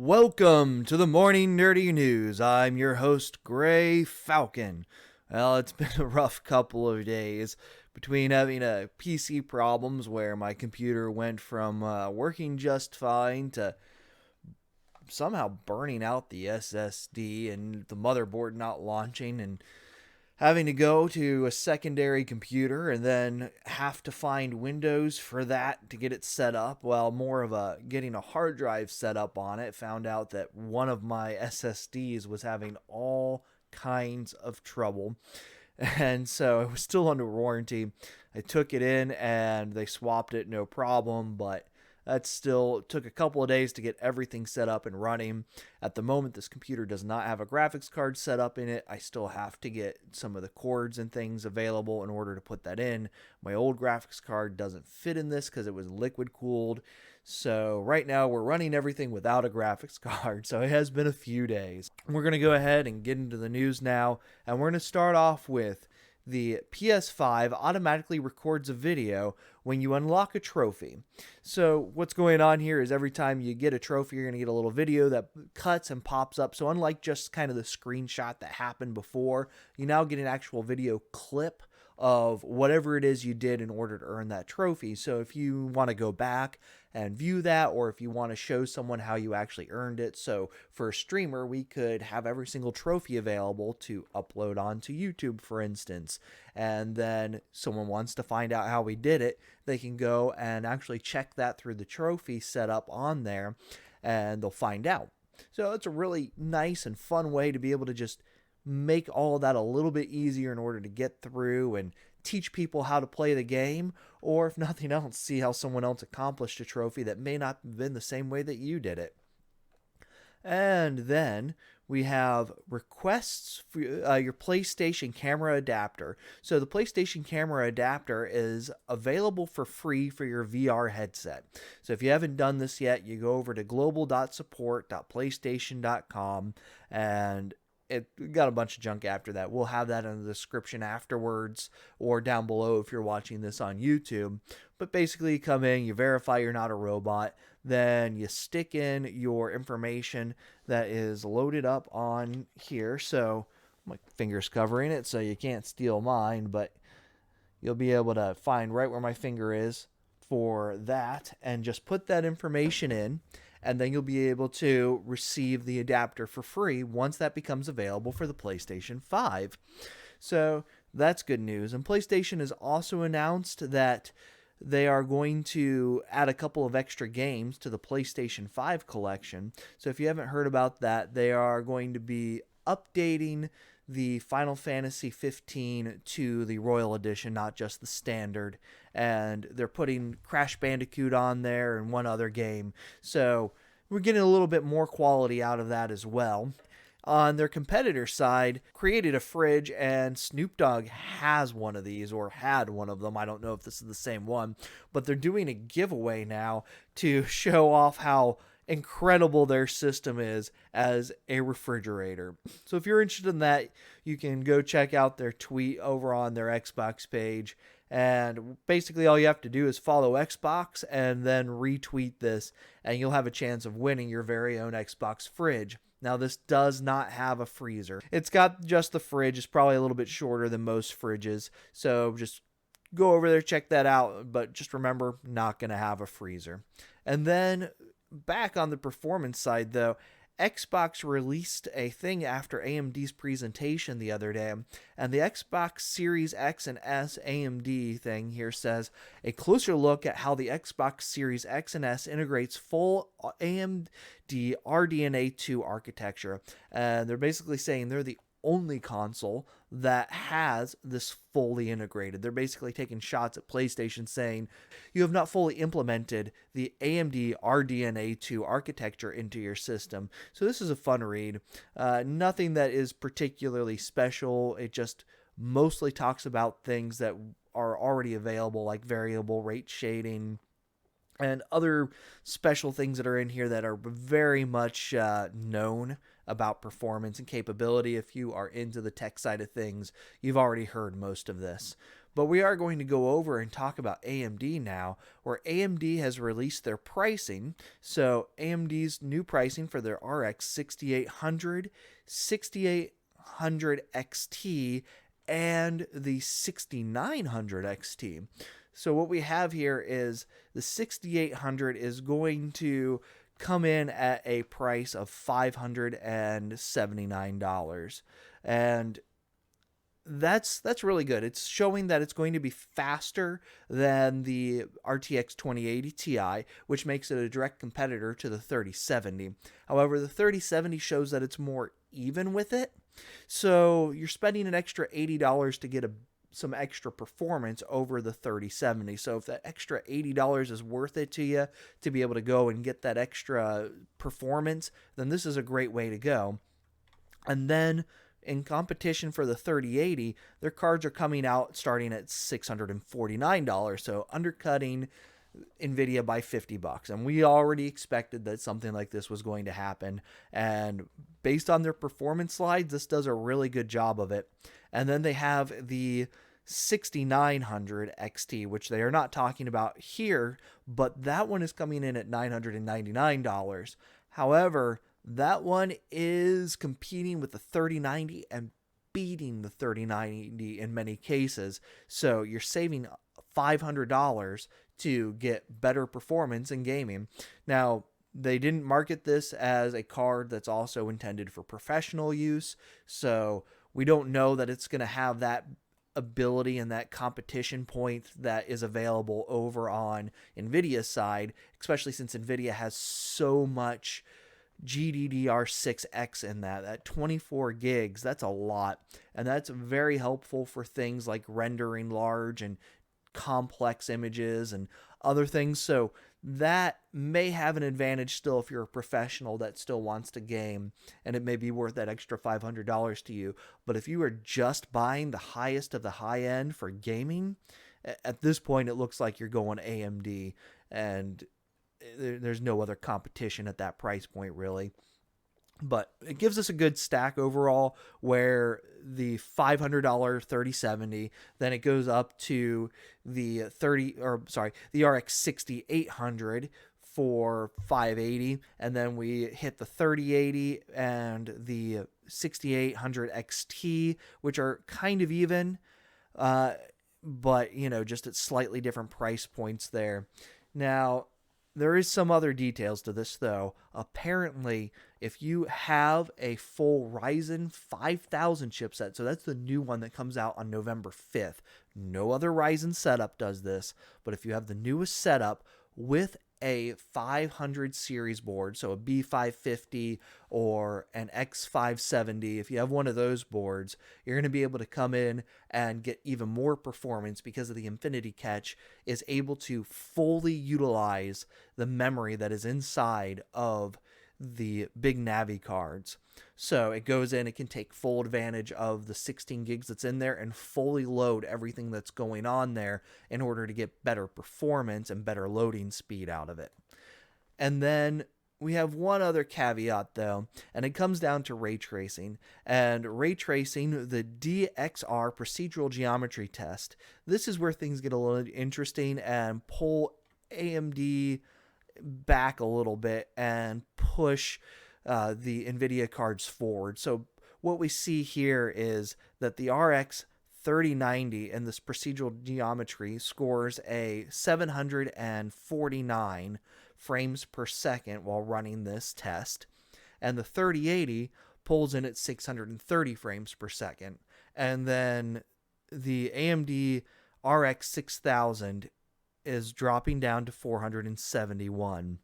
Welcome to the Morning Nerdy News. I'm your host, Gray Falcon. Well, it's been a rough couple of days between having PC problems where my computer went from working just fine to somehow burning out the SSD and the motherboard not launching, and having to go to a secondary computer and then have to find Windows for that to get it set up. Well, more of a getting a hard drive set up on it. Found out that one of my SSDs was having all kinds of trouble. And so it was still under warranty. I took it in and they swapped it, no problem, but that still took a couple of days to get everything set up and running. At the moment, this computer does not have a graphics card set up in it. I still have to get some of the cords and things available in order to put that in. My old graphics card doesn't fit in this because it was liquid cooled. So right now we're running everything without a graphics card. So it has been a few days. We're going to go ahead and get into the news now. And we're going to start off with the PS5 automatically records a video when you unlock a trophy. So what's going on here is every time you get a trophy, you're going to get a little video that cuts and pops up. So unlike just kind of the screenshot that happened before, you now get an actual video clip of whatever it is you did in order to earn that trophy. So if you want to go back and view that, or if you want to show someone how you actually earned it. So for a streamer, we could have every single trophy available to upload onto YouTube, for instance. And then someone wants to find out how we did it, they can go and actually check that through the trophy set up on there, and they'll find out. So it's a really nice and fun way to be able to just make all of that a little bit easier in order to get through and teach people how to play the game, or if nothing else, see how someone else accomplished a trophy that may not have been the same way that you did it. And then we have requests for your PlayStation camera adapter. So the PlayStation camera adapter is available for free for your VR headset. So if you haven't done this yet, you go over to global.support.playstation.com, and it got a bunch of junk after that. We'll have that in the description afterwards or down below if you're watching this on YouTube. But basically, you come in, you verify you're not a robot, then you stick in your information that is loaded up on here. So my finger's covering it, so you can't steal mine, but you'll be able to find right where my finger is for that and just put that information in. And then you'll be able to receive the adapter for free once that becomes available for the PlayStation 5. So that's good news. And PlayStation has also announced that they are going to add a couple of extra games to the PlayStation 5 collection. So if you haven't heard about that, they are going to be updating the Final Fantasy 15 to the Royal Edition, not just the standard. And they're putting Crash Bandicoot on there and one other game. So we're getting a little bit more quality out of that as well. On their competitor side, created a fridge, and Snoop Dogg has one of these, or had one of them. I don't know if this is the same one, but they're doing a giveaway now to show off how incredible their system is as a refrigerator. So if you're interested in that, you can go check out their tweet over on their Xbox page. And basically all you have to do is follow Xbox and then retweet this, and you'll have a chance of winning your very own Xbox fridge. Now, this does not have a freezer. It's got just the fridge. It's probably a little bit shorter than most fridges. So just go over there, check that out. But just remember, not going to have a freezer. And then back on the performance side, though, Xbox released a thing after AMD's presentation the other day, and the Xbox Series X and S AMD thing here says a closer look at how the Xbox Series X and S integrates full AMD RDNA 2 architecture. And they're basically saying they're the only console that has this fully integrated. They're basically taking shots at PlayStation saying, you have not fully implemented the AMD RDNA 2 architecture into your system. So this is a fun read. Nothing that is particularly special. It just mostly talks about things that are already available, like variable rate shading and other special things that are in here that are very much known about performance and capability. If you are into the tech side of things, you've already heard most of this. But we are going to go over and talk about AMD now, where AMD has released their pricing. So AMD's new pricing for their RX 6800, 6800 XT, and the 6900 XT. So what we have here is the 6800 is going to come in at a price of $579. And that's really good. It's showing that it's going to be faster than the RTX 2080 Ti, which makes it a direct competitor to the 3070. However, the 3070 shows that it's more even with it. So you're spending an extra $80 to get some extra performance over the 3070. So if that extra $80 is worth it to you to be able to go and get that extra performance, then this is a great way to go. And then in competition for the 3080, their cards are coming out starting at $649, so undercutting Nvidia by $50. And we already expected that something like this was going to happen. And based on their performance slides, this does a really good job of it. And then they have the 6900 XT, which they are not talking about here, but that one is coming in at $999. However, that one is competing with the 3090 and beating the 3090 in many cases. So you're saving $500 to get better performance in gaming. Now, they didn't market this as a card that's also intended for professional use, so we don't know that it's going to have that ability and that competition point that is available over on Nvidia's side, especially since Nvidia has so much GDDR6X in that 24 gigs. That's a lot, and that's very helpful for things like rendering large and complex images and other things. So that may have an advantage still if you're a professional that still wants to game, and it may be worth that extra $500 to you. But if you are just buying the highest of the high end for gaming, at this point it looks like you're going AMD, and there's no other competition at that price point really. But it gives us a good stack overall, where the $500 3070, then it goes up to the the RX 6800 for $580, and then we hit the 3080 and the 6800 XT, which are kind of even, but just at slightly different price points there. Now, there is some other details to this, though. Apparently, if you have a full Ryzen 5000 chipset, so that's the new one that comes out on November 5th. No other Ryzen setup does this, but if you have the newest setup with a 500 series board, so a B550 or an X570, if you have one of those boards, you're going to be able to come in and get even more performance because of the Infinity Cache is able to fully utilize the memory that is inside of the Big Navi cards. So it goes in, it can take full advantage of the 16 gigs that's in there and fully load everything that's going on there in order to get better performance and better loading speed out of it. And then we have one other caveat, though, and it comes down to ray tracing. And ray tracing, the DXR procedural geometry test, this is where things get a little interesting and pull AMD back a little bit and push the Nvidia cards forward. So what we see here is that the RX 3090 in this procedural geometry scores a 749 frames per second while running this test, and the 3080 pulls in at 630 frames per second. And then the AMD RX 6000 is dropping down to 471.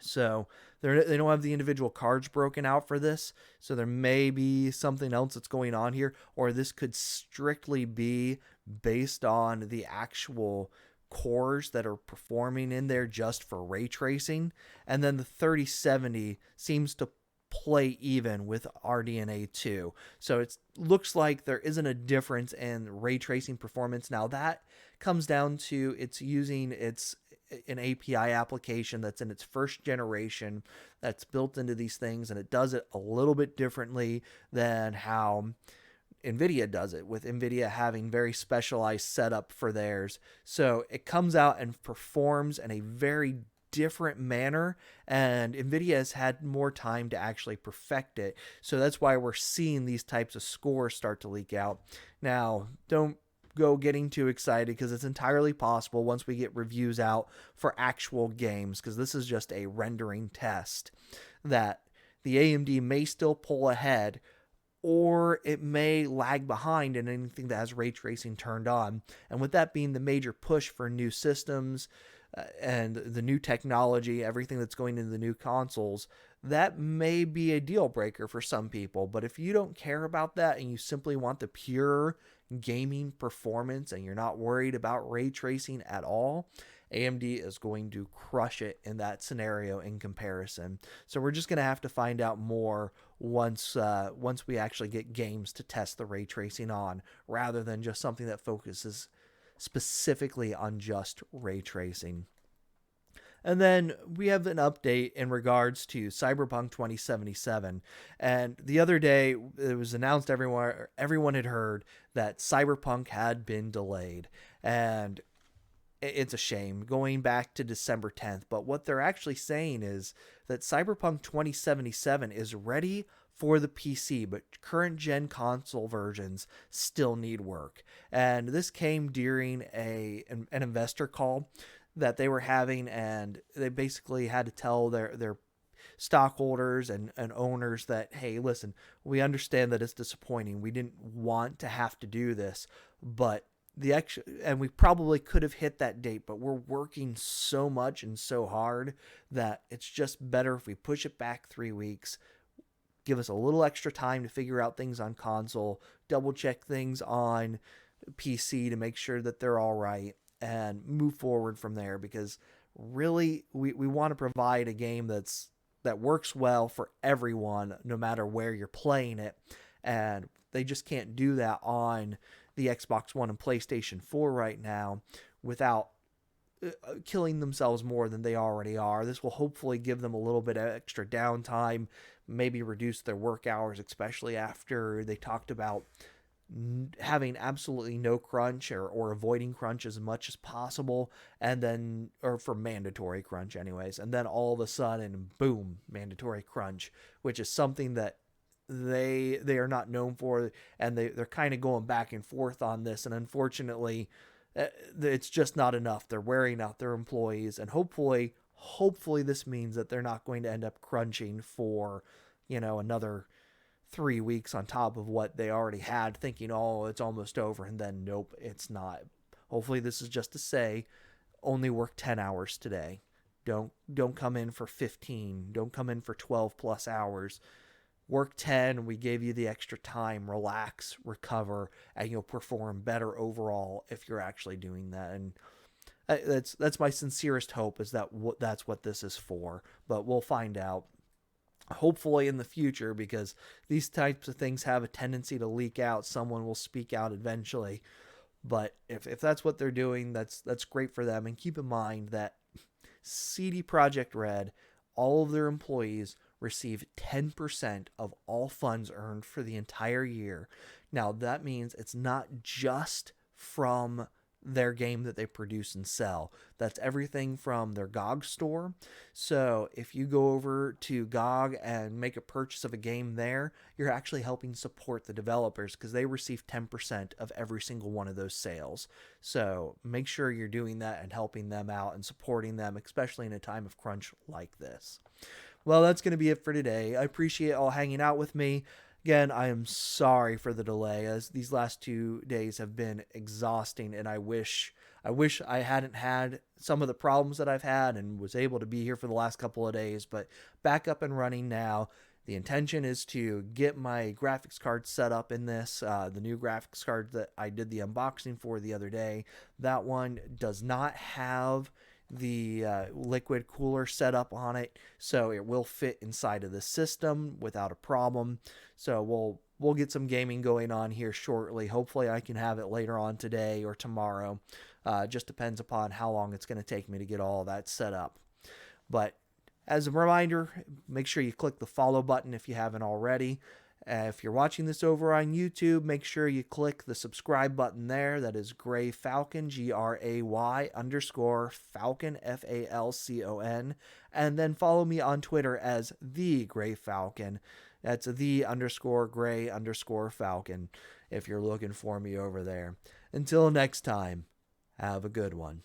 So they don't have the individual cards broken out for this, so there may be something else that's going on here, or this could strictly be based on the actual cores that are performing in there just for ray tracing. And then the 3070 seems to play even with RDNA 2. So it looks like there isn't a difference in ray tracing performance. Now that comes down to it's using an API application that's in its first generation that's built into these things, and it does it a little bit differently than how Nvidia does it, with Nvidia having very specialized setup for theirs. So it comes out and performs in a very different manner, and Nvidia has had more time to actually perfect it. So that's why we're seeing these types of scores start to leak out. Now, don't go getting too excited, because it's entirely possible once we get reviews out for actual games, because this is just a rendering test, that the AMD may still pull ahead, or it may lag behind in anything that has ray tracing turned on. And with that being the major push for new systems, and the new technology, everything that's going into the new consoles, that may be a deal breaker for some people. But if you don't care about that and you simply want the pure gaming performance and you're not worried about ray tracing at all, AMD is going to crush it in that scenario in comparison. So we're just going to have to find out more once we actually get games to test the ray tracing on, rather than just something that focuses specifically on just ray tracing. And then we have an update in regards to Cyberpunk 2077. And the other day, it was announced, everyone had heard that Cyberpunk had been delayed. And it's a shame, going back to December 10th. But what they're actually saying is that Cyberpunk 2077 is ready for the PC, but current gen console versions still need work. And this came during an investor call that they were having, and they basically had to tell their stockholders and owners that, hey, listen, we understand that it's disappointing. We didn't want to have to do this, but and we probably could have hit that date, but we're working so much and so hard that it's just better if we push it back 3 weeks. Give us a little extra time to figure out things on console, double check things on PC to make sure that they're all right, and move forward from there, because really we want to provide a game that works well for everyone, no matter where you're playing it. And they just can't do that on the Xbox One and PlayStation 4 right now without killing themselves more than they already are. This will hopefully give them a little bit of extra downtime, maybe reduce their work hours, especially after they talked about having absolutely no crunch, or avoiding crunch as much as possible, and then, or for mandatory crunch anyways, and then all of a sudden, boom, mandatory crunch, which is something that they are not known for, and they're kind of going back and forth on this, and unfortunately it's just not enough. They're wearing out their employees, and hopefully this means that they're not going to end up crunching for another 3 weeks on top of what they already had, thinking, oh, it's almost over, and then nope, it's not. Hopefully this is just to say, only work 10 hours today. Don't come in for 15. Don't come in for 12 plus hours. Work 10, we gave you the extra time, relax, recover, and you'll perform better overall if you're actually doing that. And that's my sincerest hope, is that that's what this is for. But we'll find out, hopefully in the future, because these types of things have a tendency to leak out. Someone will speak out eventually. But if that's what they're doing, that's great for them. And keep in mind that CD Projekt Red, all of their employees receive 10% of all funds earned for the entire year. Now, that means it's not just from their game that they produce and sell. That's everything from their GOG store. So if you go over to GOG and make a purchase of a game there, you're actually helping support the developers, because they receive 10% of every single one of those sales. So make sure you're doing that and helping them out and supporting them, especially in a time of crunch like this. Well, that's going to be it for today. I appreciate all hanging out with me. Again, I am sorry for the delay, as these last 2 days have been exhausting, and I wish I hadn't had some of the problems that I've had and was able to be here for the last couple of days, but back up and running now. The intention is to get my graphics card set up in this, the new graphics card that I did the unboxing for the other day. That one does not have the liquid cooler set up on it, so it will fit inside of the system without a problem. So we'll get some gaming going on here shortly. Hopefully I can have it later on today or tomorrow. Just depends upon how long it's going to take me to get all that set up. But as a reminder, make sure you click the follow button if you haven't already. If you're watching this over on YouTube, make sure you click the subscribe button there. That is Gray Falcon, GRAY_Falcon, FALCON. And then follow me on Twitter as The Gray Falcon. That's the_Gray_Falcon if you're looking for me over there. Until next time, have a good one.